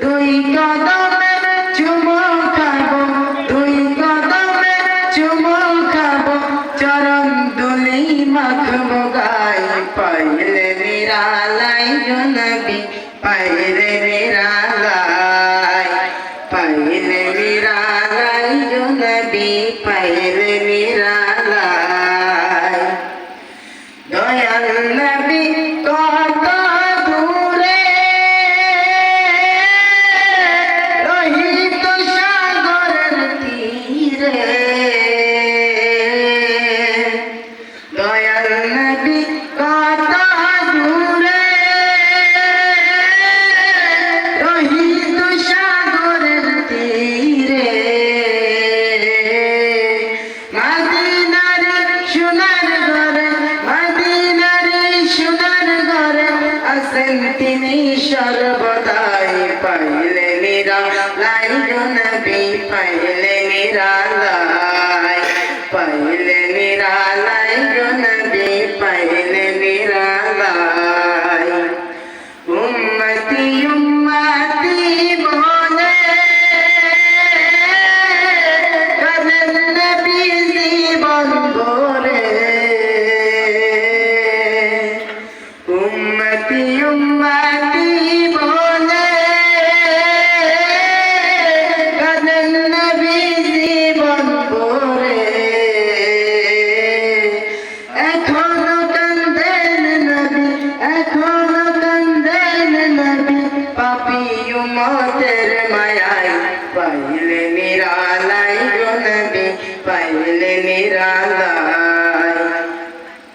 দুই কদমে চুমো খাবো, দুই কদমে চুমো খাবো, চরণ দুলি মাখবো গায়ে, পাইলে নিরালাই গো নবী, পাইলে নিরালাই, পাইলে নিরালাই গো নবী, পাইলে নিরালাই। দয়াল নবী কত দূরে রহিত সাগরের তীরে, দয়াল নবী কত দূরে রহিত সাগরের তীরে, মদিনার সোনার ঘরে, মদিনার সোনার ঘরে আছেন তিনি সর্বদাই, পাইলে নিরালাই গো নবী, পাইলে নিরালাই, পাইলে নিরালাই গো নবী, পাইলে নিরালাই। উম্মতি উম্মতি বলে কাঁদেন নবী জীবন ভরে, উম্মতি উম্মতি